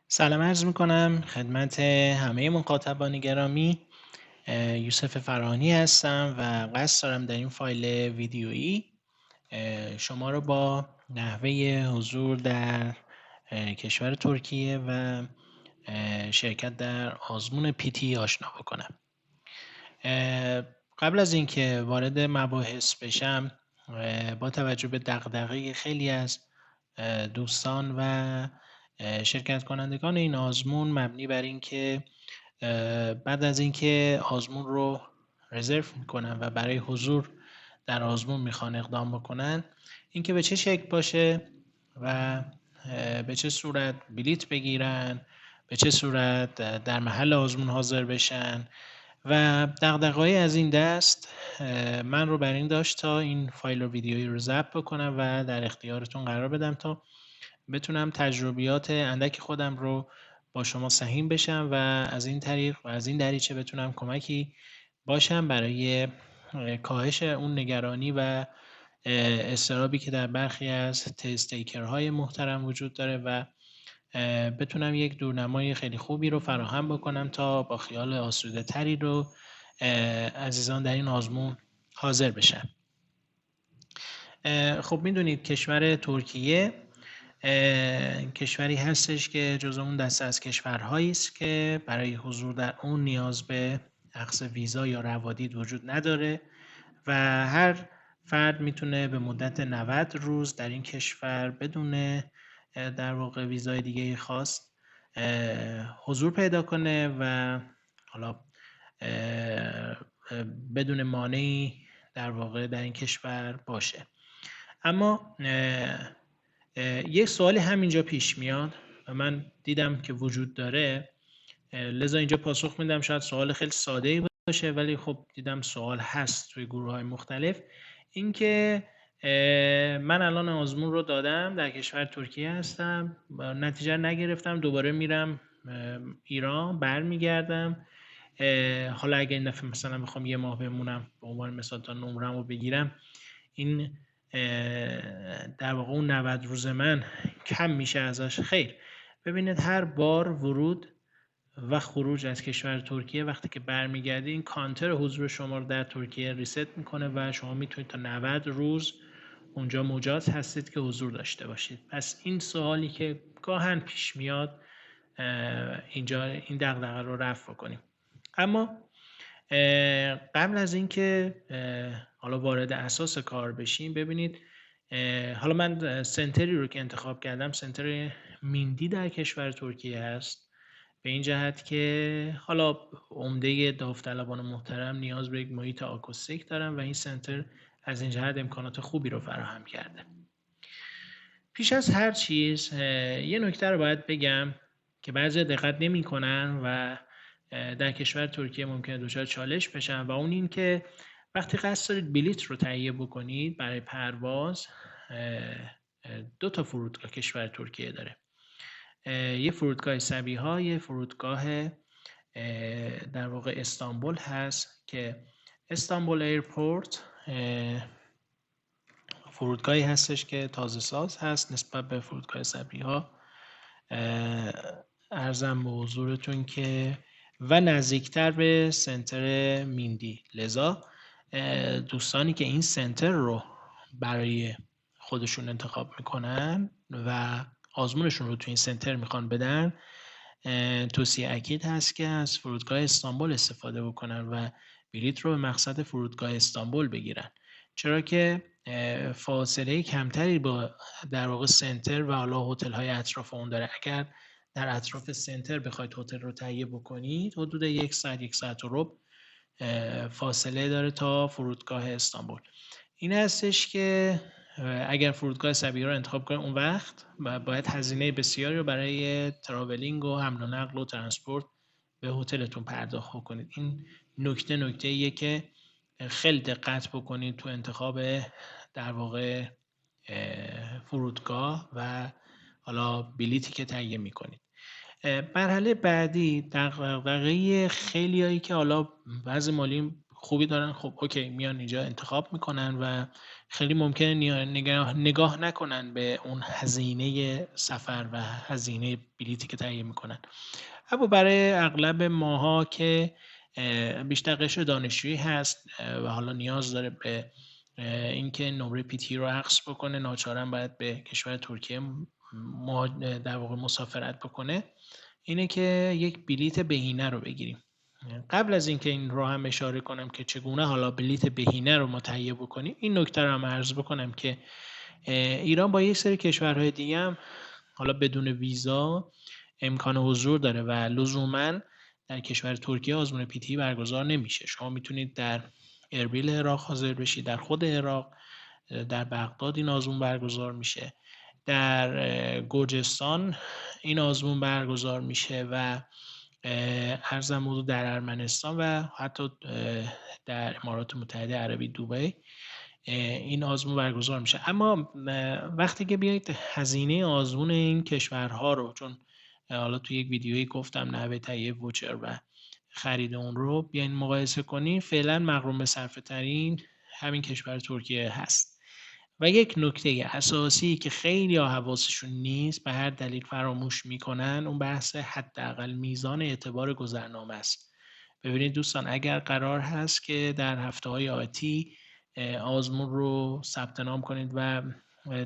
سلام عرض میکنم خدمت همه مخاطبان گرامی. یوسف فرانی هستم و قصد دارم در این فایل ویدیویی شما رو با نحوه حضور در کشور ترکیه و شرکت در آزمون پیتی آشنا بکنم. قبل از اینکه وارد مباحث بشم، با توجه به دغدغه خیلی از دوستان و شرکت کنندگان این آزمون مبنی بر اینکه بعد از اینکه آزمون رو رزرو میکنن و برای حضور در آزمون میخوان اقدام بکنن، اینکه به چه شکل باشه و به چه صورت بلیت بگیرن، به چه صورت در محل آزمون حاضر بشن و دغدغه‌ای از این دست من رو بر این داشت تا این فایل و ویدیویی رو ضبط بکنم و در اختیارتون قرار بدم تا بتونم تجربیات اندک خودم رو با شما سهیم بشم و از این طریق و از این دریچه بتونم کمکی باشم برای کاهش اون نگرانی و اضطرابی که در برخی از تست تیکرهای محترم وجود داره و بتونم یک دورنمای خیلی خوبی رو فراهم بکنم تا با خیال آسوده تری رو عزیزان در این آزمون حاضر بشن. خب میدونید کشور ترکیه کشوری هستش که جزو اون دسته از کشورهایی است که برای حضور در اون نیاز به اخذ ویزا یا روادید وجود نداره و هر فرد میتونه به مدت 90 روز در این کشور بدون در واقع ویزای دیگه خاص حضور پیدا کنه و حالا بدون مانعی در واقع در این کشور باشه. اما یک سوالی همینجا پیش میاد و من دیدم که وجود داره، لذا اینجا پاسخ میدم. شاید سوال خیلی ساده‌ای باشه ولی خب دیدم سوال هست توی گروه‌های مختلف. اینکه من الان آزمون رو دادم، در کشور ترکیه هستم، نتیجه نگرفتم، دوباره میرم ایران، برمیگردم. حالا اگه این دفعه مثلا بخوام یه ماه بمونم به عنوان مثال تا نمره‌مو بگیرم، این در واقع اون 90 روز من کم میشه ازش؟ خیر. ببینید هر بار ورود و خروج از کشور ترکیه وقتی که برمیگردی، این کانتر حضور شما رو در ترکیه ریست میکنه و شما میتونید تا 90 روز اونجا مجاز هستید که حضور داشته باشید. پس این سوالی که گاهن پیش میاد، اینجا این دغدغه رو رفع بکنیم. اما قبل از اینکه حالا وارد اساس کار بشیم، ببینید حالا من سنتری رو که انتخاب کردم سنتر میندی در کشور ترکیه هست، به این جهت که حالا عمده داوطلبان محترم نیاز به یک محیط آکوستیک دارن و این سنتر از این جهت امکانات خوبی رو فراهم کرده. پیش از هر چیز یه نکته رو باید بگم که بعضی دقت نمی‌کنن و در کشور ترکیه ممکنه دچار چالش بشن و اون این که وقتی قصد دارید بلیت رو تهیه بکنید برای پرواز، 2 تا فرودگاه کشور ترکیه داره. یه فرودگاه سبیها، یه فرودگاه در واقع استانبول هست که استانبول ایرپورت فرودگاهی هستش که تازه ساز هست نسبت به فرودگاه سبیها. عرضم به حضورتون که و نزدیکتر به سنتر میندی، لذا دوستانی که این سنتر رو برای خودشون انتخاب میکنن و آزمونشون رو تو این سنتر میخوان بدن، توصیه اکید هست که از فرودگاه استانبول استفاده بکنن و بلیت رو به مقصد فرودگاه استانبول بگیرن، چرا که فاصله کمتری با در واقع سنتر و حالا هتل های اطراف اون داره. اگر در اطراف سنتر بخواید هتل رو تهیه بکنید، حدود 1 ساعت 1 ساعت و ربع فاصله داره تا فرودگاه استانبول. این هستش که اگر فرودگاه سبیها رو انتخاب کنید، اون وقت باید هزینه بسیاری رو برای تراولینگ و حمل و نقل و ترانسپورت به هتلتون پرداخت کنید. این نکته که خیلی دقت بکنید تو انتخاب در واقع فرودگاه و حالا بلیتی که تهیه میکنید. مرحله بعدی دغدغه خیلیایی که حالا وضع مالی خوبی دارن، خب اوکی میان اینجا انتخاب میکنن و خیلی ممکنه نگاه نکنن به اون هزینه سفر و هزینه بلیتی که تهیه میکنن. اما برای اغلب ماها که بیشتر قشر دانشجویی هست و حالا نیاز داره به اینکه نمره پیتی رو اخذ بکنه، ناچارن باید به کشور ترکیه در واقع مسافرت بکنه، اینه که یک بلیت بهینه رو بگیریم. قبل از اینکه این رو هم اشاره کنم که چگونه حالا بلیت بهینه رو متهیأ بکنیم، این نکته رو هم عرض بکنم که ایران با یک سری کشورهای دیگه هم حالا بدون ویزا امکان حضور داره و لزوما در کشور ترکیه آزمون پیتی برگزار نمیشه. شما میتونید در اربیل عراق حاضر بشید، در خود عراق، در بغداد این آزمون برگزار میشه، در گرجستان این آزمون برگزار میشه و ارزم حضور در ارمنستان و حتی در امارات متحده عربی دبی این آزمون برگزار میشه. اما وقتی که بیایید هزینه آزمون این کشورها رو، چون حالا تو یک ویدیویی گفتم نحوه تهیه ووچر و خرید اون رو بیاین مقایسه کنین، فعلا مغروم به صرفه ترین همین کشور ترکیه هست. و یک نکته اساسی که خیلی حواسشون نیست، به هر دلیل فراموش میکنن، اون بحث حداقل میزان اعتبار گذرنامه است. ببینید دوستان، اگر قرار هست که در هفته‌های آتی آزمون رو ثبت نام کنید و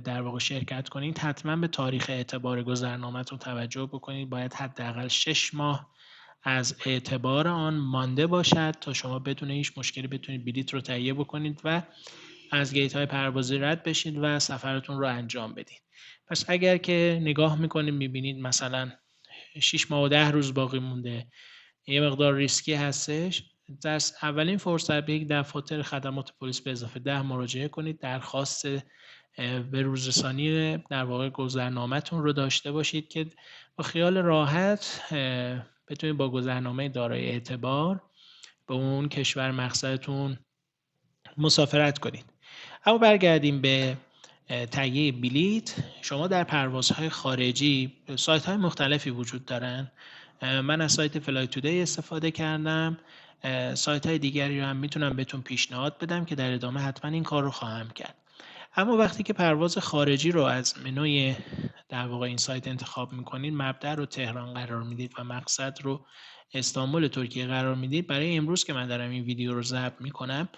در واقع شرکت کنید، حتما به تاریخ اعتبار گذرنامه‌تون توجه بکنید. باید حداقل 6 ماه از اعتبار آن مانده باشد تا شما بدون هیچ مشکلی بتونید بلیط رو تهیه بکنید و از گیت های پروازی رد بشید و سفرتون رو انجام بدید. پس اگر که نگاه میکنید میبینید مثلا 6 ماه و 10 روز باقی مونده، یه مقدار ریسکی هستش، در اولین فرصت به یک دفاتر خدمات پلیس به اضافه 10 مراجعه کنید، درخواست به روزرسانی در واقع گذرنامه‌تون رو داشته باشید که با خیال راحت بتونید با گذرنامه دارای اعتبار به اون کشور مقصدتون مسافرت کنید. اما برگردیم به تهیه بلیط. شما در پروازهای خارجی سایت‌های مختلفی وجود دارن. من از سایت فلای تودی استفاده کردم. سایت‌های دیگری رو هم میتونم بهتون پیشنهاد بدم که در ادامه حتما این کار رو خواهم کرد. اما وقتی که پرواز خارجی رو از منوی در واقع این سایت انتخاب میکنید، مبدا رو تهران قرار میدید و مقصد رو استانبول ترکیه قرار میدید، برای امروز که من دارم این ویدیو رو ضبط میکنم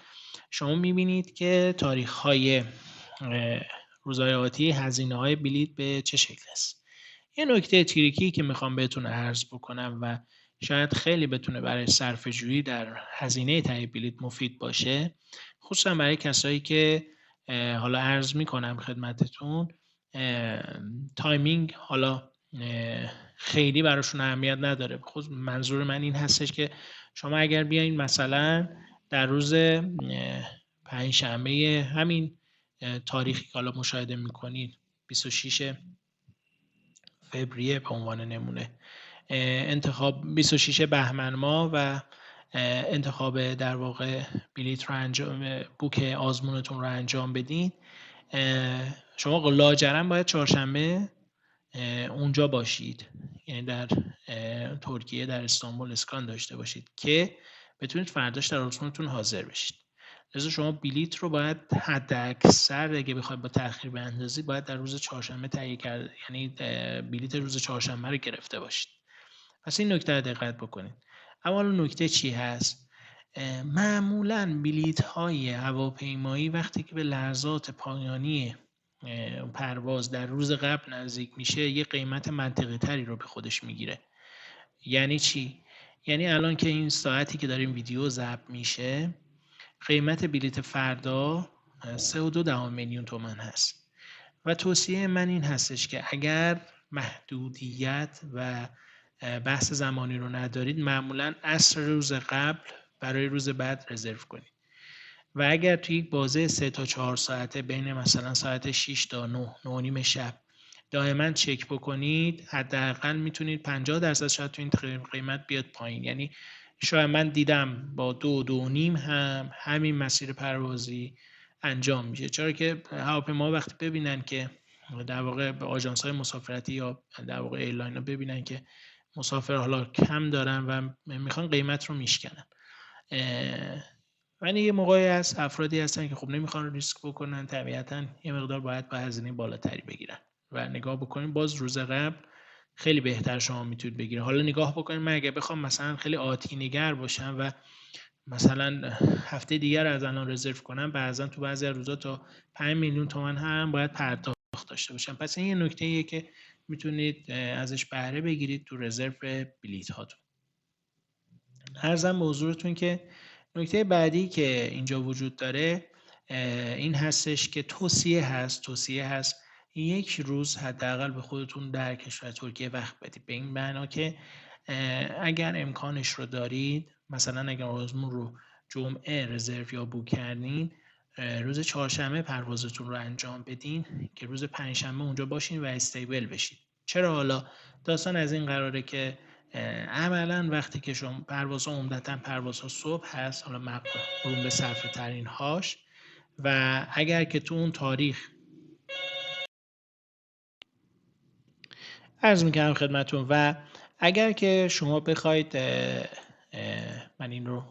شما میبینید که تاریخ‌های روزهای آتی هزینه‌های بلیط به چه شکل است. یه نکته تریکی که میخوام بهتون عرض بکنم و شاید خیلی بتونه برای صرفه‌جویی در هزینه تهیه بلیط مفید باشه، خصوصا برای کسایی که حالا عرض میکنم خدمتتون، تایمینگ حالا خیلی براشون اهمیت نداره. خود منظور من این هستش که شما اگر بیاین مثلا در روز پنجشنبه همین تاریخی که حالا مشاهده میکنید 26 فوریه به عنوان نمونه، انتخاب 26 بهمن ماه و انتخاب در واقع بلیط رو انجام بوک آزمونتون رو انجام بدین، شما لاجرم باید چهارشنبه اونجا باشید، یعنی در ترکیه در استانبول اسکان داشته باشید که بتونید فرداش در آزمونتون حاضر بشید. لذا شما بلیط رو باید حد اکثر اگه بخواید با تأخیر بندازید باید در روز چهارشنبه تهیه کرد، یعنی بلیط روز چهارشنبه رو گرفته باشید. پس این نکته رو دقت بکنید. اما نکته چی هست؟ معمولاً بلیط های هواپیمایی وقتی که به لحظات پایانی پرواز در روز قبل نزدیک میشه یه قیمت منطقی تری رو به خودش میگیره. یعنی چی؟ یعنی الان که این ساعتی که داریم ویدیو ضبط میشه قیمت بلیط فردا 3.2 میلیون تومان هست و توصیه من این هستش که اگر محدودیت و بحث زمانی رو ندارید معمولاً عصر روز قبل برای روز بعد رزرو کنید و اگر توی یک بازه 3 تا 4 ساعته بین مثلا ساعت 6 تا 9 9 نیم شب دائما چک بکنید، حداقل میتونید 50% شاید تو این قیمت بیاد پایین. یعنی شاید من دیدم با 2 نیم هم همین مسیر پروازی انجام میشه، چرا که هواپیما وقتی ببینن که در واقع به آژانس‌های مسافرتی یا در واقع ایرلاین‌ها ببینن که مسافر حالا کم دارن و میخوان قیمت رو میشکنن ولی یه موقعی از افرادی هستن که خب نمیخوان ریسک بکنن، طبیعتاً یه مقدار باید با هزینه بالاتری بگیرن و نگاه بکنیم باز روز قبل خیلی بهتر شما میتونید بگیرید. حالا نگاه بکنیم من اگه بخوام مثلا خیلی آتی نگر باشم و مثلا هفته دیگر از الان رزرو کنم، بعضا تو بعضی از روزا تا 5 میلیون تومان هم باید پرداخت داشته باشم. پس این یه نکته‌ایه که میتونید ازش بهره بگیرید تو رزرو بلیط هاتون. عرضم به حضورتون که نکته بعدی که اینجا وجود داره این هستش که توصیه هست یک روز حداقل به خودتون در کشور ترکیه وقت بدید، به این معنا که اگر امکانش رو دارید، مثلا اگر آزمون رو جمعه رزرو یا بوک کردین، روز چهارشنبه پروازتون رو انجام بدین که روز پنجشنبه اونجا باشین و استیبل بشید. چرا؟ حالا داستان از این قراره که عملا وقتی که شما پروازها عمدتا پروازها صبح هست، حالا مقرون به صرفه ترین هاش، و اگر که تو اون تاریخ عرض میکنم خدمتون، و اگر که شما بخواید من این رو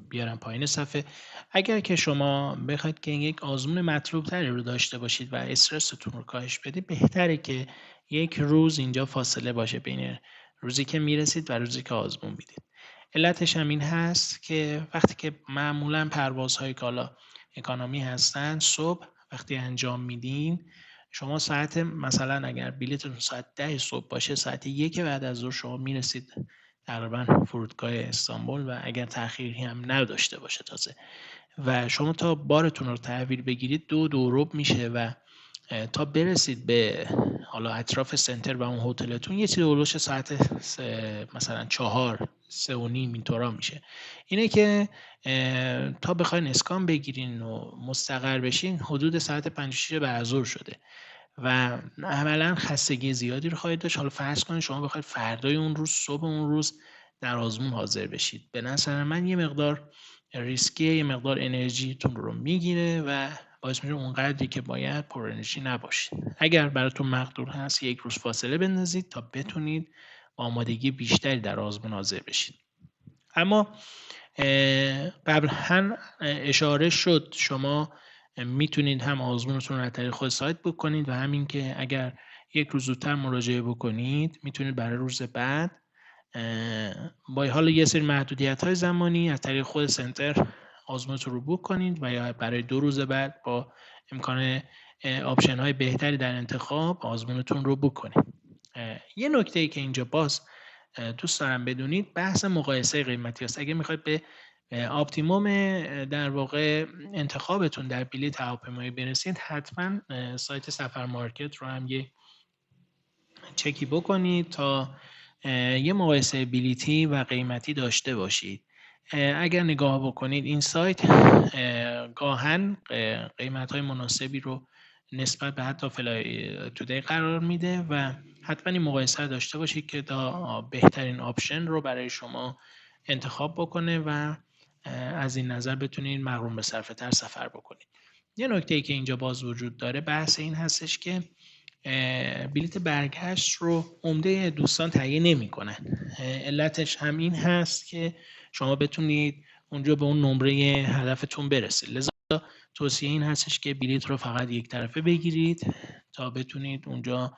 بیارم پایین صفحه، اگر که شما بخواید که یک آزمون مطلوب تری رو داشته باشید و استرستون رو کاهش بدید، بهتره که یک روز اینجا فاصله باشه بین روزی که میرسید و روزی که آزمون میدید. علتش هم این هست که وقتی که معمولا پروازهای کالا اکانومی هستن، صبح وقتی انجام میدین، شما ساعت مثلا اگر بلیتتون ساعت 10 صبح باشه، ساعت 1 بعد از ظهر شما میرسید تقریبا فرودگاه استانبول، و اگر تأخیری هم نداشته باشه تازه، و شما تا بارتون رو تحویل بگیرید 2 ربع میشه و تا برسید به حالا اطراف سنتر و اون هتلتون یه چیزی هولوش ساعت مثلا 4 3:30 اینطورا میشه. اینه که تا بخواین اسکان بگیرین و مستقر بشین حدود ساعت 5 6 بعد از ظهر شده و عملا خستگی زیادی رو خواهید داشت. حالا فرض کنید شما بخواید فردای اون روز، صبح اون روز در آزمون حاضر بشید، به نظر من یه مقدار ریسکیه، یه مقدار انرژیتون رو میگیره و باعث میشه اونقدری که باید پر انرژی نباشید. اگر براتون مقدور هست یک روز فاصله بندازید تا بتونید با آمادگی بیشتری در آزمون حاضر بشید. اما قبلا اشاره شد شما میتونید هم آزمونتون رو از طریق خود سایت بوک کنید و همین که اگر یک روز زودتر مراجعه بکنید میتونید برای روز بعد با حالا یه سری محدودیت‌های زمانی از طریق خود سنتر آزمونتون رو بوک کنید و یا برای 2 روز بعد با امکان آپشن‌های بهتری در انتخاب آزمونتون رو بوک کنید. یه نکته‌ای که اینجا باز دوست دارم بدونید بحث مقایسه قیمتی است. اگه میخواید به اپتیموم در واقع انتخابتون در بلیط هواپیمایی برسید، حتما سایت سفر مارکت رو هم یه چکی بکنید تا یه مقایسه بلیطی و قیمتی داشته باشید. اگر نگاه بکنید این سایت گاهن قیمت‌های مناسبی رو نسبت به حتی فلای تودی قرار میده و حتما این مقایسه داشته باشید که تا بهترین آپشن رو برای شما انتخاب بکنه و از این نظر بتونید مقرون به صرفه تر سفر بکنید. یه نکته‌ای که اینجا باز وجود داره بحث این هستش که بلیت برگشت رو عمده دوستان تهیه نمی‌کنن. علتش هم این هست که شما بتونید اونجا به اون نمره هدفتون برسید. لذا توصیه این هستش که بلیت رو فقط یک طرفه بگیرید تا بتونید اونجا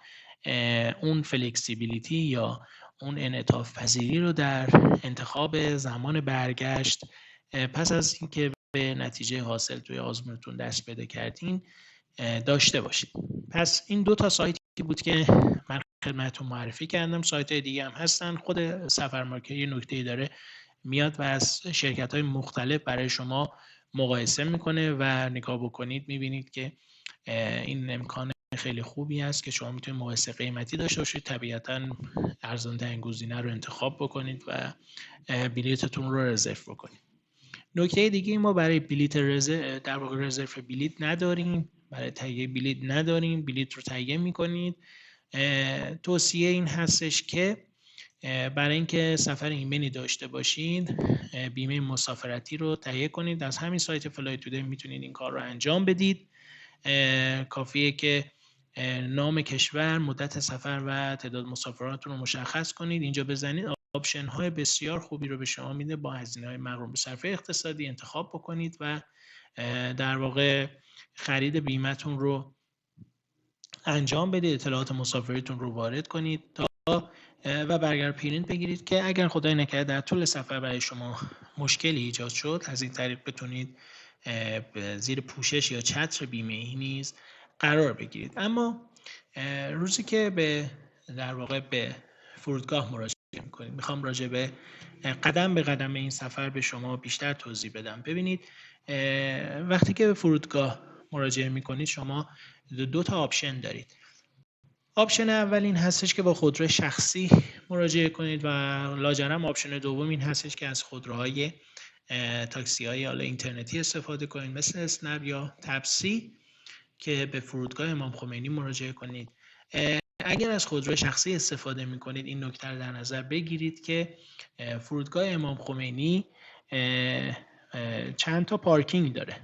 اون فلکسیبیلیتی یا اون انعطاف پذیری رو در انتخاب زمان برگشت پس از اینکه به نتیجه حاصل توی آزمونتون دست پیدا کردین داشته باشید. پس این 2 تا سایتی بود که من خدمتتون معرفی کردم. سایت‌های دیگه هم هستن. خود سفر مارکت یه نکته‌ای داره میاد و از شرکت‌های مختلف برای شما مقایسه میکنه و نگاه بکنید میبینید که این امکان خیلی خوبی است که شما میتونید مقایسه قیمتی داشته باشید. طبیعتاً ارزان‌ترین گزینه رو انتخاب بکنید و بلیتتون رو رزرو بکنید. نکته دیگه ما برای بلیت در واقع رزرو بلیت نداریم، برای تهیه بلیت نداریم. بلیت رو تهیه میکنید. توصیه این هستش که برای اینکه سفر ایمنی داشته باشید بیمه مسافرتی رو تهیه کنید. از همین سایت فلای تودی میتونید این کار رو انجام بدید. کافیه که نام کشور، مدت سفر و تعداد مسافراتون رو مشخص کنید. اینجا بزنید آپشن های بسیار خوبی رو به شما میده. با هزینه های مقرون به صرفه اقتصادی انتخاب بکنید و در واقع خرید بیمه‌تون رو انجام بدید، اطلاعات مسافرتون رو وارد کنید تا و برگر پرینت بگیرید که اگر خدای نکرده در طول سفر برای شما مشکلی ایجاد شد، از این طریق بتونید زیر پوشش یا چتر بیمه‌ای نیز قرار بگیرید. اما روزی که در واقع به فرودگاه مراجعه می‌کنید، میخوام راجع به قدم به قدم این سفر به شما بیشتر توضیح بدم. ببینید وقتی که به فرودگاه مراجعه می‌کنید شما دو تا آپشن دارید. آپشن اول این هستش که با خودرو شخصی مراجعه کنید و لاجرم آپشن دوم این هستش که از خودروهای تاکسی‌های حالا اینترنتی استفاده کنید مثل اسنپ یا تپسی که به فرودگاه امام خمینی مراجعه کنید. اگر از خودرو شخصی استفاده می‌کنید این نکته رو در نظر بگیرید که فرودگاه امام خمینی چند تا پارکینگ داره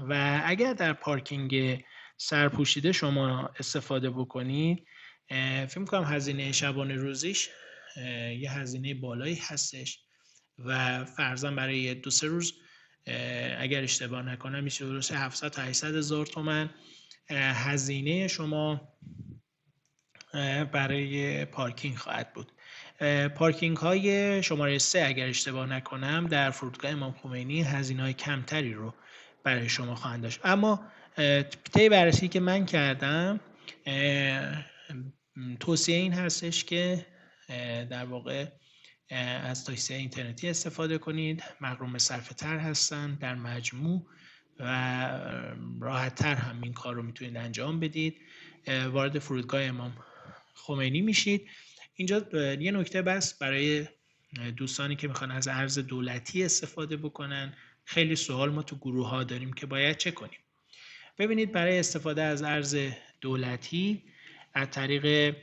و اگر در پارکینگ سرپوشیده شما استفاده بکنید فکر می‌کنم هزینه شبانه روزیش یه هزینه بالایی هستش و فرضاً برای 2-3 روز اگر اشتباه نکنم میشه درست 700 تا 800 هزار تومان هزینه شما برای پارکینگ خواهد بود. پارکینگ های شماره 3 اگر اشتباه نکنم در فرودگاه امام خمینی هزینه های کمتری رو برای شما خواهند داشت. اما طی بررسی که من کردم توصیه این هستش که در واقع از تاکسی اینترنتی استفاده کنید. مغروم صرفه تر هستن در مجموع و راحت تر هم این کار رو میتونید انجام بدید. وارد فرودگاه امام خمینی میشید. اینجا یه نکته بس برای دوستانی که میخوان از ارز دولتی استفاده بکنن، خیلی سوال ما تو گروه ها داریم که باید چه کنیم. ببینید برای استفاده از ارز دولتی از طریق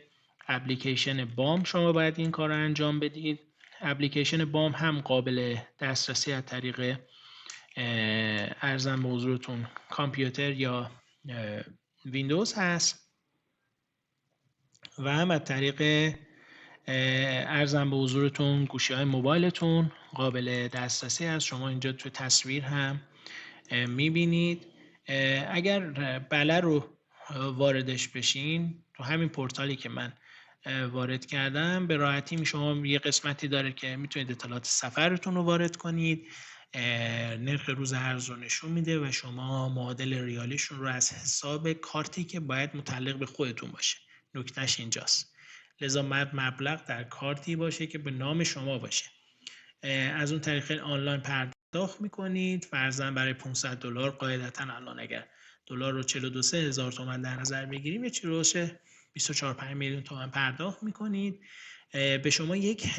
اپلیکیشن بام شما باید این کار رو انجام بدید. اپلیکیشن بام هم قابل دسترسی از طریق ارزم به حضورتون کامپیوتر یا ویندوز هست و هم از طریق ارزم به حضورتون گوشی‌های موبایلتون قابل دسترسی هست. شما اینجا تو تصویر هم می‌بینید. اگر بله رو واردش بشین تو همین پورتالی که من وارد کردم به راحتی شما یه قسمتی داره که میتونید اطلاعات سفرتون رو وارد کنید، نرخ روز ارز رو نشون میده و شما معادل ریالیشون رو از حساب کارتی که باید متعلق به خودتون باشه، نکتهش اینجاست، لذا مبلغ در کارتی باشه که به نام شما باشه. از اون طریق آنلاین پرداخت میکنید. فرضاً برای $500 قاعدتاً الان اگر دلار رو 42-43 هزار تومان در نظر بگیریم یه چیزی روش 24-5 میلیون تومان پرداخت میکنید. به شما یک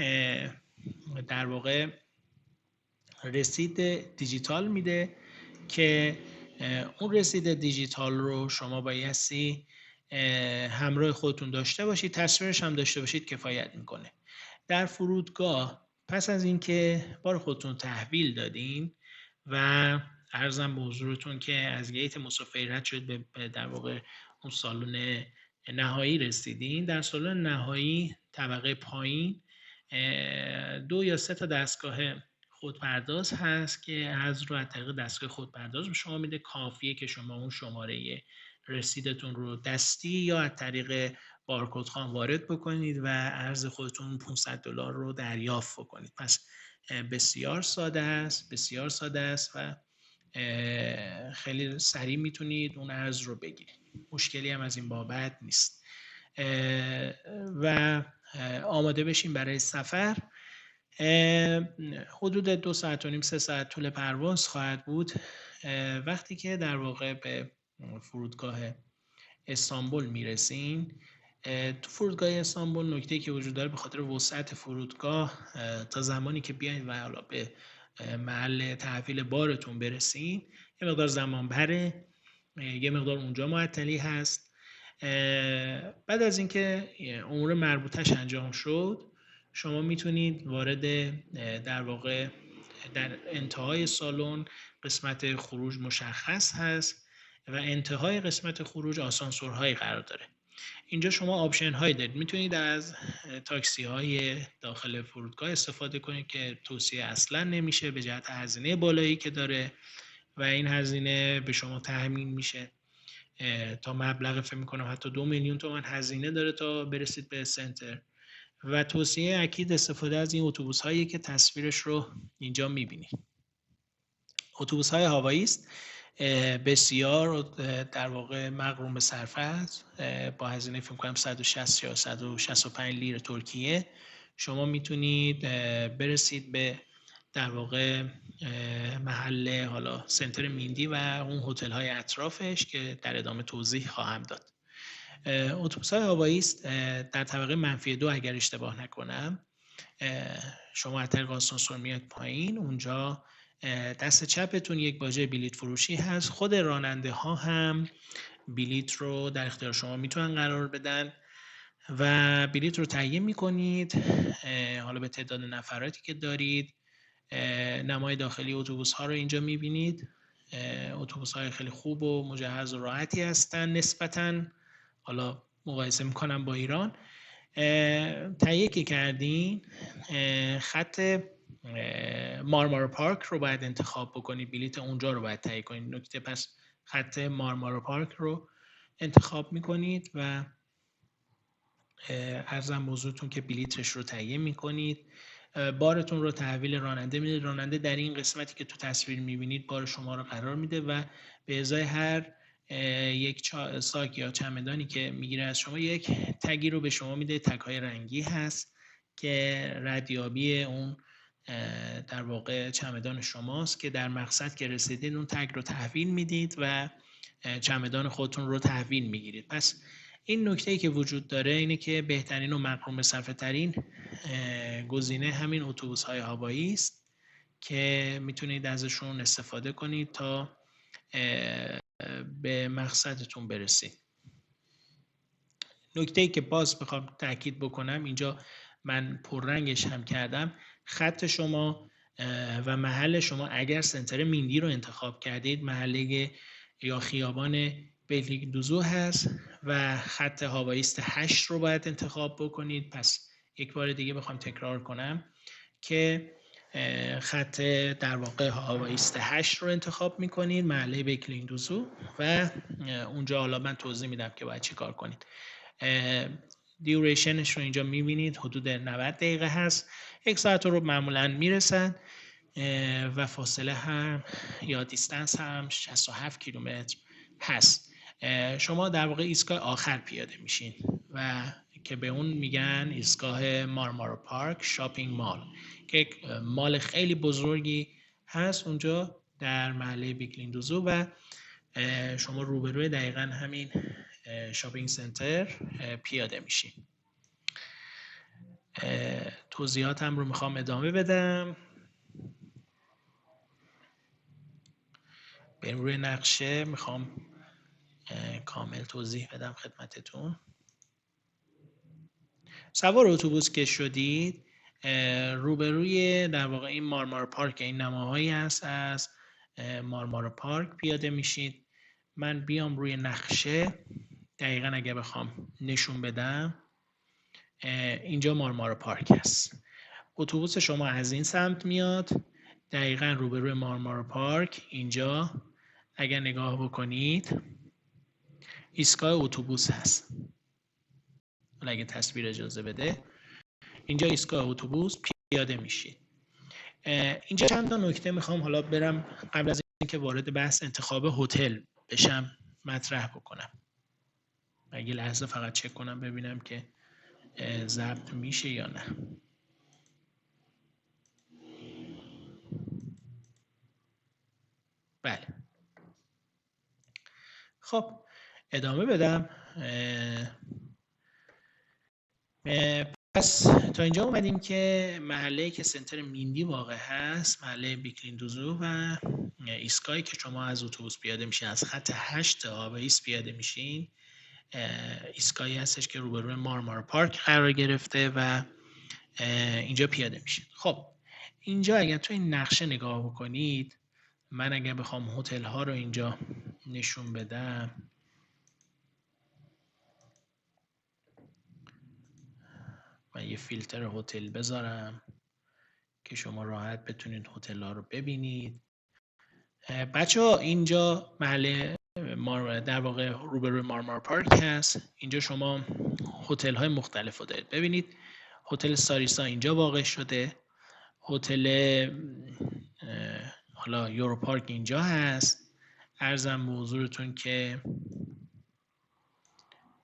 در واقع رسید دیجیتال میده که اون رسید دیجیتال رو شما بایستی همراه خودتون داشته باشید، تصویرش هم داشته باشید کفایت میکنه. در فرودگاه پس از اینکه بار خودتون تحویل دادین و عرضم به حضورتون که از گیت مسافری رد شد به در واقع اون سالن نهایی رسیدین، در سالن نهایی طبقه پایین 2 یا 3 تا دستگاه خودپرداز هست که از رو از طریق دستگاه خودپرداز به شما میده. کافیه که شما اون شماره رسیدتون رو دستی یا از طریق بارکد خوان وارد بکنید و ارز خودتون $500 رو دریافت بکنید. پس بسیار ساده است، بسیار ساده است و خیلی سریع میتونید اون ارز رو بگیرید. مشکلی هم از این بابت نیست و آماده بشین برای سفر. حدود 2 ساعت و نیم 3 ساعت طول پرواز خواهد بود. وقتی که در واقع به فرودگاه استانبول میرسین، تو فرودگاه استانبول نکته‌ای که وجود داره به خاطر وسعت فرودگاه تا زمانی که بیاین و حالا به محل تحویل بارتون برسین یه مقدار زمان بره، یه مقدار اونجا معطلی هست. بعد از اینکه امور مربوطش انجام شد شما میتونید وارد در واقع در انتهای سالن قسمت خروج مشخص هست و انتهای قسمت خروج آسانسورهایی قرار داره. اینجا شما آپشن هایی دارید، میتونید از تاکسی های داخل فرودگاه استفاده کنید که توصیه اصلا نمیشه به جهت هزینه بالایی که داره و این هزینه به شما تضمین میشه تا مبلغ فکر میکنم حتی 2 میلیون تومان هزینه داره تا برسید به سنتر. و توصیه اکید استفاده از این اتوبوس هایی که تصویرش رو اینجا میبینید. اتوبوس های هوایی است، بسیار در واقع مغروم به صرفه است، با هزینه فکر کنم 160 یا 165 لیر ترکیه شما میتونید برسید به در واقع محل حالا سنتر میندی و اون هتل های اطرافش که در ادامه توضیح خواهم داد. اتوبوس های هوایی است در طبقه -2 اگر اشتباه نکنم. شما از طریق آسانسور میاد پایین، اونجا دست چپتون یک باجه بلیط فروشی هست. خود راننده ها هم بلیط رو در اختیار شما میتونن قرار بدن و بلیط رو تهیه میکنید حالا به تعداد نفراتی که دارید. نمای داخلی اتوبوس ها رو اینجا میبینید. اتوبوس های خیلی خوب و مجهز و راحتی هستن نسبتاً، حالا مقایسه میکنم با ایران. تهیه که کردین خط مارمارا پارک رو باید انتخاب بکنید، بلیط اونجا رو باید تهیه کنید. نکته پس خط مارمارا پارک رو انتخاب میکنید و عرضم موضوعتون که بلیطش رو تهیه میکنید. بارتون رو تحویل راننده میدید. راننده در این قسمتی که تو تصویر میبینید بار شما رو قرار میده و به ازای هر یک ساک یا چمدانی که میگیره از شما یک تگی رو به شما میده. تگ‌های رنگی هست که ردیابی اون در واقع چمدان شماست که در مقصد که رسیدید اون تگ رو تحویل میدید و چمدان خودتون رو تحویل میگیرید. پس این نکته‌ای که وجود داره اینه که بهترین و مغروم به صرفه ترین گزینه همین اتوبوس‌های هوایی است که میتونید ازشون استفاده کنید تا به مقصدتون برسید. نکته‌ای که باز بخوام تاکید بکنم، اینجا من پررنگش هم کردم، خط شما و محل شما اگر سنتر میندی رو انتخاب کردید، محله یا خیابان بلیگدوزو هست و خط هواییست 8 رو باید انتخاب بکنید. پس یک بار دیگه بخوام تکرار کنم که خط در واقع هواییست 8 رو انتخاب میکنید، محله بلیگدوزو، و اونجا حالا من توضیح میدم که باید چی کار کنید. دیوریشنش رو اینجا میبینید، حدود 90 دقیقه هست. 1 ساعت رو معمولا میرسن و فاصله هم یا دیستنس هم 67 کیلومتر هست. شما در واقع ایستگاه آخر پیاده میشین و که به اون میگن ایستگاه مارمارا پارک شاپینگ مال که یک مال خیلی بزرگی هست اونجا در محله بیکلیندوزو و شما روبروی دقیقاً همین شاپینگ سنتر پیاده میشین. توضیحاتم رو میخوام ادامه بدم. بریم روی نقشه، میخوام کامل توضیح بدم خدمتتون. سوار اتوبوس که شدید، روبروی در واقع این مارمارا پارک، این نماهایی هست از مارمارا پارک پیاده میشید. من بیام روی نقشه دقیقاً اگه بخوام نشون بدم، اینجا مارمارا پارک هست. اتوبوس شما از این سمت میاد، دقیقاً روبروی مارمارا پارک اینجا اگر نگاه بکنید ایستگاه اتوبوس هست. حالا اگه تصویر اجازه بده، اینجا ایستگاه اتوبوس پیاده میشید. اینجا چند تا نکته میخوام حالا برم قبل از اینکه وارد بحث انتخاب هتل بشم مطرح بکنم. اگه لحظه فقط چک کنم ببینم که ضبط میشه یا نه. بله. خب ادامه بدم. پس تا اینجا اومدیم که محله که سنتر میندی واقع هست، محله بیکلیندوزو و ایستگاهی که شما از اتوبوس پیاده میشین، از خط 8 هواییست پیاده میشین، ایستگاهی هستش که روبروی مارمارا پارک قرار گرفته و اینجا پیاده میشین. خب اینجا اگر تو این نقشه نگاه بکنید، من اگر بخوام هتل ها رو اینجا نشون بدم، یه فیلتر هتل بذارم که شما راحت بتونید هتل ها رو ببینید. بچه ها اینجا محل در واقع روبروی مارمار پارک هست. اینجا شما هتل های مختلف رو دارید. ببینید هتل ساریسا اینجا واقع شده، هتل حالا یورو پارک اینجا هست. عرضم به حضورتون که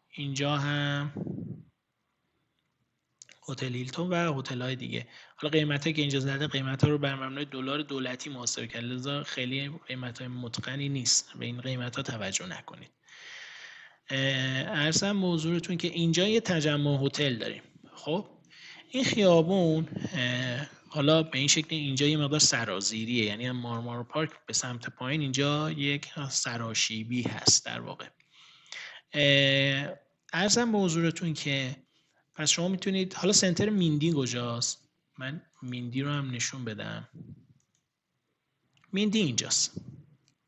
اینجا هم هتل هیلتون و هتل های دیگه. حالا قیمتایی که اینجا زده قیمت ها رو بر مبنای دلار دولتی محاسبه کرده، لذا خیلی قیمت های متقنی نیست، به این قیمت ها توجه نکنید. عرضم به حضورتون که اینجا یه تجمع هتل داریم. خب این خیابون حالا به این شکل اینجا یه مقدار سرازیریه، یعنی مارمار پارک به سمت پایین اینجا یک سراشیبی هست در واقع. عرضم به حضورتون که پس شما میتونید، حالا سنتر میندی کجاست؟ من میندی رو هم نشون بدم. میندی اینجاست.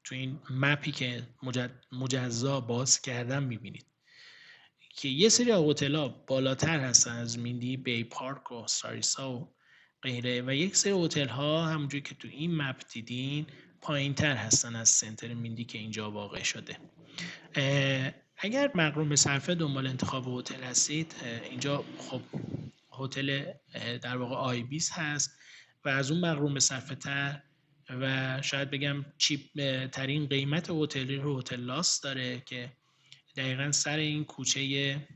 تو این مپی که مجزا باز کردم میبینید که یه سری هتل‌ها بالاتر هستن از میندی، بی پارک و ساریسا و غیره، و یک سری هتل‌ها همونجوری که تو این مپ دیدین پایین‌تر هستن از سنتر میندی که اینجا واقع شده. اگر مقرون به صرفه دنبال انتخاب هتل هستید، اینجا خب هتل در واقع آیبیس هست و از اون مقرون به صرفه تر و شاید بگم چیپ ترین قیمت هتلی رو هتل لاس داره که دقیقاً سر این کوچه،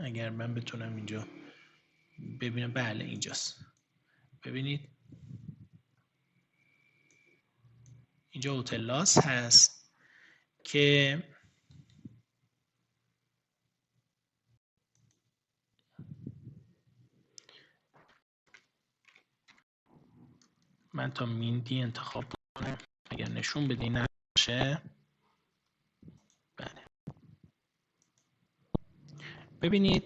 اگر من بتونم اینجا ببینم، بله اینجاست. ببینید اینجا هتل لاس هست که من تا میندی انتخاب کنم اگر نشون بدین نشه. بله ببینید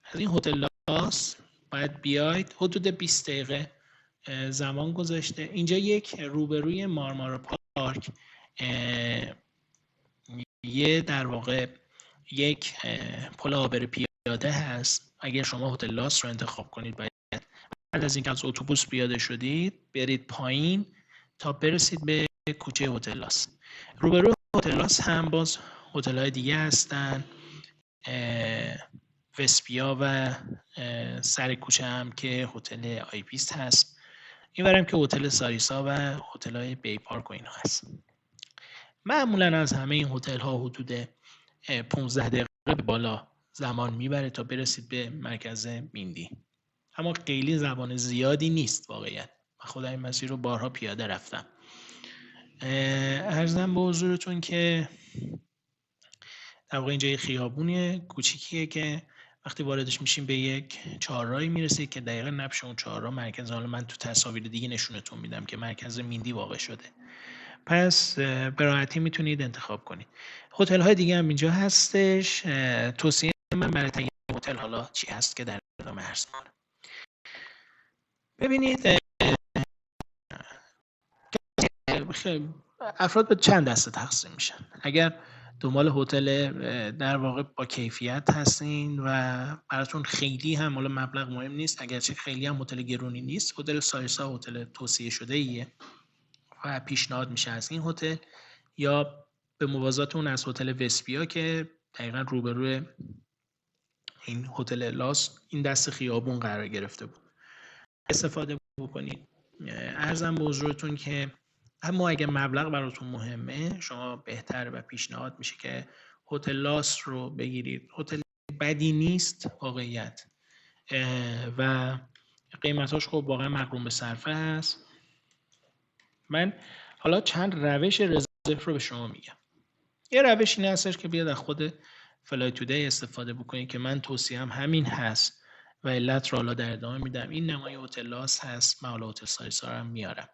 از این هتل لاس باید بیاید، حدود 20 دقیقه زمان گذاشته. اینجا یک روبروی مارمارا پارک یه در واقع یک پل عابر پیاده هست. اگر شما هتل لاس رو انتخاب کنید باید بعد از اینکه از اتوبوس پیاده شدید برید پایین تا برسید به کوچه هتل لاس. روبروی هتل لاس هم باز هتل های دیگه هستن، وسپیا و سر کوچه هم که هتل آیبیس هست. این برم که هتل ساریسا و هتل های بی پارک و اینا هست. معمولا از همه این هتل ها حدود 15 دقیقه به بالا زمان میبره تا برسید به مرکز میندی، اما خیلی زمان زیادی نیست واقعیت. من خودم این مسیر رو بارها پیاده رفتم. عرضم به حضورتون که در واقع اینجا یه خیابون کوچیکیه که وقتی واردش میشیم به یک چهارراهی میرسید که دقیقاً نبش اون چهارراه مرکز، حالا من تو تصاویر دیگه نشونتون میدم که مرکز میندی واقع شده. پس به راحتی میتونید انتخاب کنید. هتل های دیگه هم اینجا هستش. توصیه من برای تعیین هتل حالا چی هست که در ادامه عرض کنم. ببینید افراد به چند دسته تقسیم میشن. اگر دنبال هتل در واقع با کیفیت هستین و براتون خیلی هم حالا مبلغ مهم نیست، اگرچه خیلی هم هتل گرونی نیست، هتل ساریسا هتل توصیه شده ایه و پیشنهاد میشه از این هتل، یا به موازات اون از هتل وسپیا که دقیقاً روبروی این هتل لاس این دست خیابون قرار گرفته بود استفاده بکنید. عرضم به حضورتون که اما اگه مبلغ براتون مهمه، شما بهتر و پیشنهاد میشه که هتل لاس رو بگیرید. هتل بدی نیست واقعیت و قیمتاش خب واقعا مقرون به صرفه هست. من حالا چند روش رزرو رو به شما میگم. یه روش این هستش که بیاد از خود فلای تودی استفاده بکنید که من توصیهم همین هست و علت رو حالا در ادامه میدم. این نمای هتل لاس هست، من حالا هتل ساریسا رو هم میارم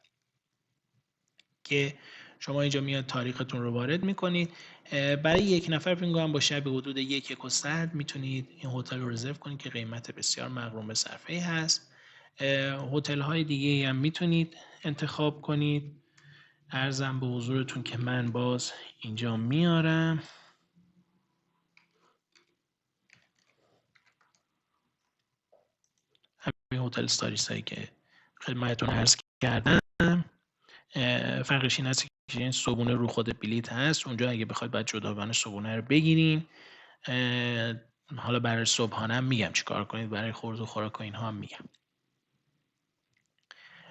که شما اینجا میاد تاریختون رو وارد میکنید. برای یک نفر فکر کنم با شب حدود 1,100 میتونید این هتل رو رزرو کنید که قیمت بسیار مقرون به صرفه هست. هتل های دیگه هم میتونید انتخاب کنید. عرضم به حضورتون که من باز اینجا میارم همین هتل استاریس هایی که خدمتتون عرض کردم. فرقش این هست که این صبونه رو خود بلیت هست، اونجا اگه بخواید باید جداگانه صبونه رو بگیرین. حالا برای صبحانه هم میگم چی کار کنید، برای خورد و خوراک و اینها هم میگم.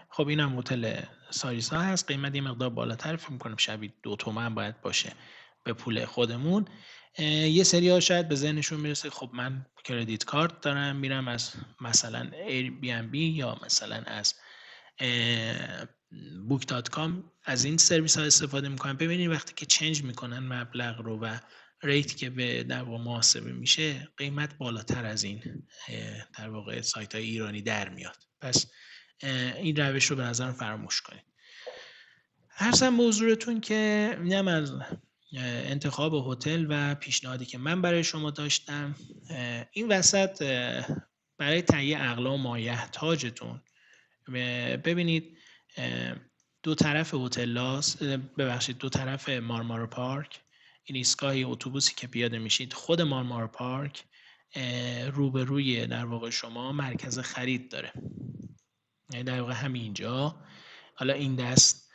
خب اینم هتل ساریسا هست، قیمت یه مقدار بالاتر، فکر می‌کنم شبیه 2 تومن باید باشه به پول خودمون. یه سری ها شاید به ذهنشون میرسه خب من کردیت کارت دارم میرم از مثلا ایر بی ام بی یا مثلا از بوک دات کام از این سرویس ها استفاده میکنن. ببینید وقتی که چنج میکنن مبلغ رو و ریت که به در واقع محاسبه میشه، قیمت بالاتر از این در واقع سایت های ایرانی در میاد. پس این روش رو به نظرم فراموش کنید. عرضم به حضورتون که اینم از انتخاب هتل و پیشنهادی که من برای شما داشتم. این وسط برای تهیه اقلام مایحتاجتون ببینید دو طرف دو طرف مارمارا پارک، این ایستگاه اتوبوسی که پیاده میشید خود مارمارا پارک روبروی در واقع شما مرکز خرید داره، یعنی در واقع همینجا. حالا این دست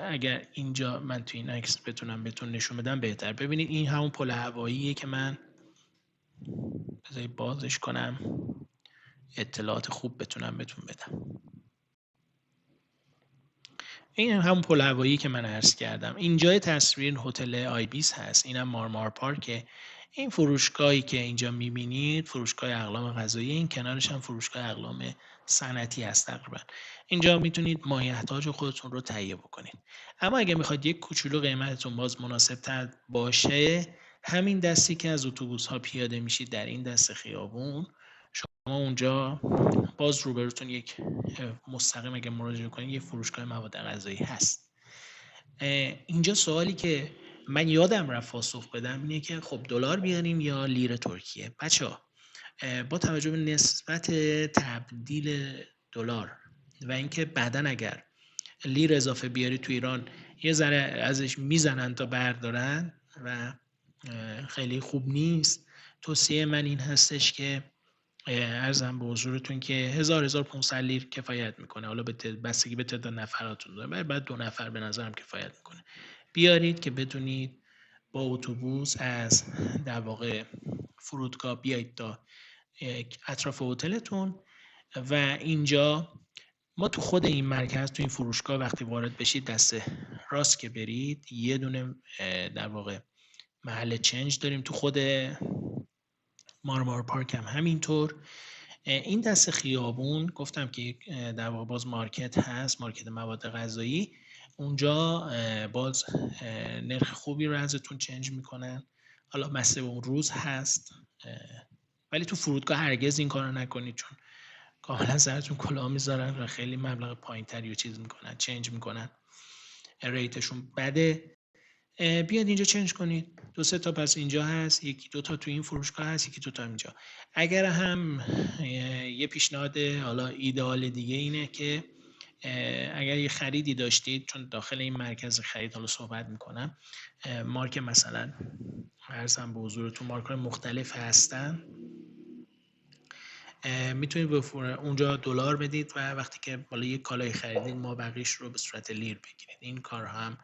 اگر اینجا من تو این عکس بتونم بهتون نشون بدم بهتر. ببینید این همون پل هواییه که من بذارید بازش کنم اطلاعات خوب بتونم بهتون بدم. این همون پل هوایی که من عرض کردم. اینجای تصویر هتل آیبیس هست، اینم مارمار پارکه. این فروشگاهی که اینجا میبینید فروشگاه اقلام غذایی، این کنارش هم فروشگاه اقلام صنعتی هست تقریبا. اینجا میتونید مایحتاج خودتون رو تهیه بکنید. اما اگه میخواد یک کوچولو قیمتتون باز مناسب تر باشه، همین دستی که از اتوبوس ها پیاده میشید در این دست خیابون، شما اونجا باز روبروتون یک مستقیم اگه مراجعه کنید یک فروشگاه مواد غذایی هست. اینجا سوالی که من یادم رفت پاسخ بدم اینه که خب دلار بیاریم یا لیر ترکیه. بچه‌ها با توجه به نسبت تبدیل دلار و اینکه بعداً اگر لیر اضافه بیاری تو ایران یه ذره ازش میزنن تا بردارن و خیلی خوب نیست، توصیه من این هستش که عرضم به حضورتون که 1500 لیر کفایت میکنه. حالا بستگی به تعداد نفراتون داره، بعد 2 نفر به نظرم کفایت میکنه. بیارید که بدونید با اتوبوس از در واقع فرودگاه بیایید تا اطراف هتلتون و اینجا ما تو خود این مرکز تو این فروشگاه وقتی وارد بشید دست راست که برید یه دونه در واقع محل چنج داریم. تو خود مارمارا پارک هم همینطور. این دست خیابون گفتم که در واقع باز مارکت هست، مارکت مواد غذایی. اونجا باز نرخ خوبی رو ازتون چنج میکنن. حالا مسئله اون روز هست، ولی تو فرودگاه هرگز این کارو نکنید چون کاملا سرتون کلاه میذارن و خیلی مبلغ پایینتری و چیز میکنن، چنج میکنن، ریتشون بده. بیاد اینجا چنج کنید. 2-3 تا پس اینجا هست، 1-2 تا تو این فروشگاه هست، 1-2 تا اینجا. اگر هم یه پیشنهاد حالا ایدئال دیگه اینه که اگر یه خریدی داشتید، چون داخل این مرکز خرید حالا صحبت میکنم، مارک مثلا عرضم به حضورتون مارک‌های مختلف هستن، میتونید اونجا دلار بدید و وقتی که بالا یک کالای خریدید ما بقیش رو به صورت لیر بگیرید. این کار هم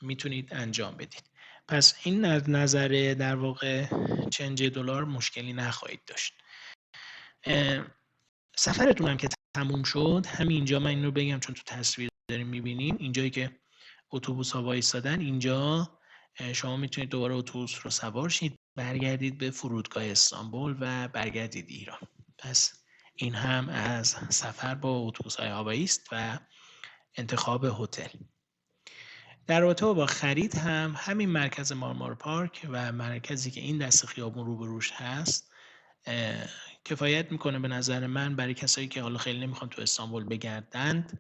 میتونید انجام بدید. پس این از نظر در واقع چنج دلار مشکلی نخواهید داشت. سفرتون هم که تموم شد، همینجا من این رو بگم چون تو تصویر داریم میبینیم اینجایی که اتوبوس ها وایسادن، اینجا شما میتونید دوباره اتوبوس رو سوار شید، برگردید به فرودگاه استانبول و برگردید ایران. پس این هم از سفر با اتوبوس‌های هوایی است و انتخاب هتل. در رابطه با خرید هم همین مرکز مارمارا پارک و مرکزی که این دست خیابون روبروش هست کفایت میکنه به نظر من برای کسایی که حالا خیلی نمیخوان تو استانبول بگردند.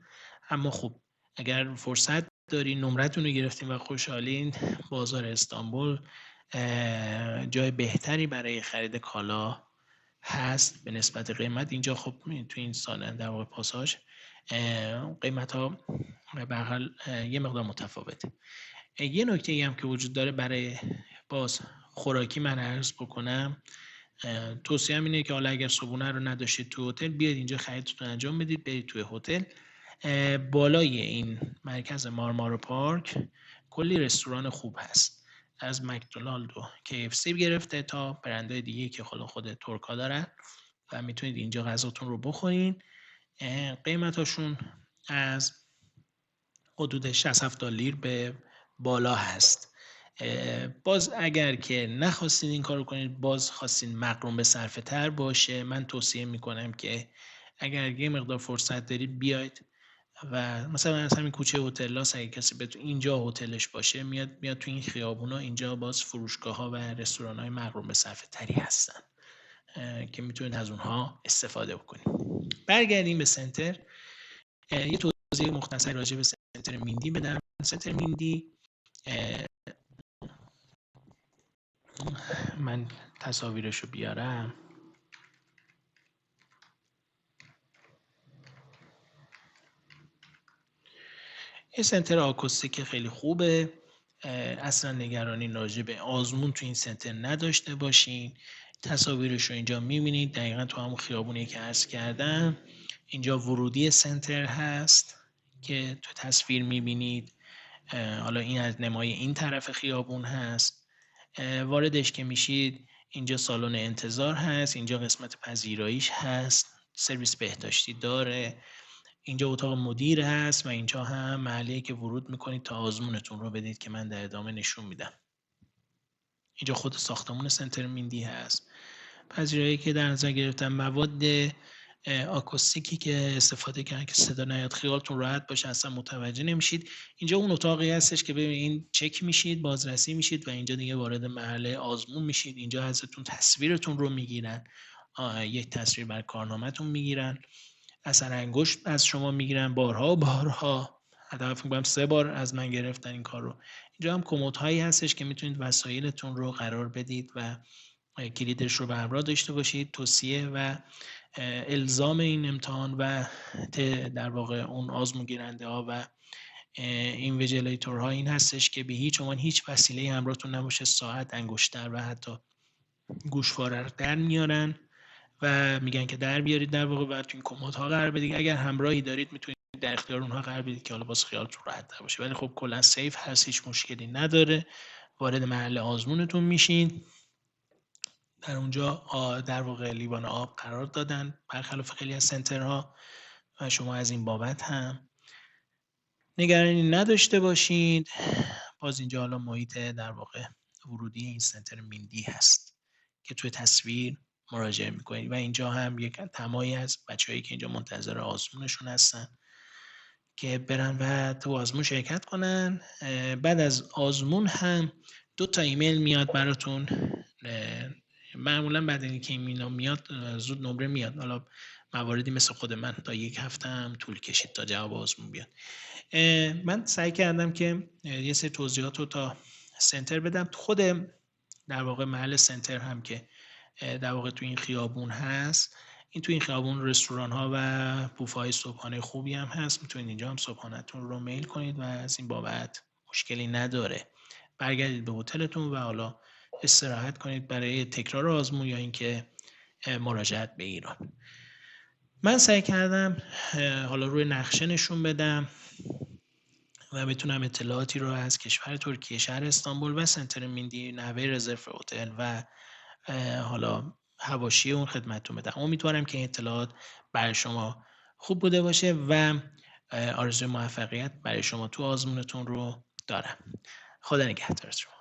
اما خب اگر فرصت دارین، نمرتون رو گرفتین و خوشحالین، بازار استانبول جای بهتری برای خرید کالا هست به نسبت قیمت. اینجا خب تو این سال در واقع پاساژ قیمت ها به هر حال یه مقدار متفاوته. یه نکته ای هم که وجود داره برای باز خوراکی من عرض بکنم، توصیه‌ام اینه که حالا اگر صبحونه رو نداشتید تو هتل، بیاید اینجا خریدتون انجام بدید، برید توی هتل. بالای این مرکز مارمارو پارک کلی رستوران خوب هست، از مکدونالد و KFC گرفته تا برندهای دیگه که خود ترکا دارن و میتونید اینجا غذاتون رو بخورین. قیمتاشون از حدود 60-70 لیر به بالا هست. باز اگر که نخواستید این کارو کنید، باز خواستین مقرون به صرفه تر باشه، من توصیه میکنم که اگر یه مقدار فرصت دارید بیاید و مثلا از همین کوچه هتل‌ها اگه کسی بتونه اینجا هتلش باشه، میاد تو این خیابونا، اینجا باز فروشگاه‌ها و رستوران‌های مقرون به صرفه تری هستن که میتونید از اونها استفاده بکنید. برگردیم به سنتر. یه توضیح مختصر راجع به سنتر میندی بدم. سنتر میندی، من تصاویرش رو بیارم. یه سنتر آکوستیک خیلی خوبه. اصلا نگرانی راجع به آزمون تو این سنتر نداشته باشین. تصاویرش رو اینجا میبینید، دقیقا تو همون خیابونی که عرض کردم. اینجا ورودی سنتر هست که تو تصویر میبینید. حالا این از نمای این طرف خیابون هست. واردش که میشید، اینجا سالن انتظار هست، اینجا قسمت پذیراییش هست، سرویس بهداشتی داره، اینجا اتاق مدیر هست و اینجا هم محلیه که ورود میکنید تا آزمونتون رو بدید که من در ادامه نشون میدم. اینجا خود ساختمون سنتر میندی هست. پذیرایی که در نظر گرفتم، مواد آکوستیکی که استفاده کردن که صدا نیاد، خیالتون راحت باشه، اصلا متوجه نمیشید. اینجا اون اتاقی هستش که ببینید چک میشید، بازرسی میشید و اینجا دیگه وارد محله آزمون میشید. اینجا ازتون تصویرتون رو میگیرن، یک تصویر بر کارنامه‌تون میگیرن، اثر انگشت از شما میگیرن، بارها حداقل فکر کنم 3 بار از من گرفتن این کار رو. اینجا هم کمدهایی هستش که میتونید وسایلتون رو قرار بدید و کلیدش رو به همراه داشته باشید. توصیه و الزام این امتحان و در واقع اون آزمون گیرنده ها و اینویجیلیتورها این هستش که به هیچ عنوان هیچ وسیله همراهتون نباشه. ساعت، انگشتر و حتی گوشواره رو در میارن و میگن که در بیارید در واقع و تو این کمدها قرار بدید. اگر همراهی دارید میتونید در اختیار اونها قرار بدید که حالا باز خیالتون راحت تر باشه، ولی خب کلا سیف هست، هیچ مشکلی نداره. وارد محل آزمونتون میشین. در اونجا در واقع لیوان آب قرار دادن برخلاف خیلی از سنترها و شما از این بابت هم نگرانی نداشته باشید. باز اینجا حالا محیط در واقع ورودی این سنتر میندی هست که توی تصویر مراجعه میکنید و اینجا هم یک تمایی از بچه‌هایی که اینجا منتظر آزمونشون هستن که برن و تو آزمون شرکت کنن. بعد از آزمون هم 2 تا ایمیل میاد براتون. معمولا بعد اینکه این میاد زود نمره میاد. حالا مواردی مثل خود من تا 1 هفته هم طول کشید تا جواب آزمون بیاد. من سعی کردم که یه سری توضیحات رو تا سنتر بدم. خود در واقع محل سنتر هم که در واقع تو این خیابون هست، تو این خیابون رستوران ها و بوفه های صبحانه خوبی هم هست. میتونید اینجا هم صبحانه‌تون رو میل کنید و از این بابت مشکلی نداره. برگردید به هتلتون و حالا استراحت کنید برای تکرار آزمون یا اینکه مراجعت به ایران. من سعی کردم حالا روی نقشه نشون بدم و بتونم اطلاعاتی رو از کشور ترکیه، شهر استانبول و سنتر میندی، نحوه رزرو هتل و حالا حواشی اون خدمتتون بدم. امیدوارم که این اطلاعات برای شما خوب بوده باشه و آرزوی موفقیت برای شما تو آزمونتون رو دارم. خدا نگهدارتون.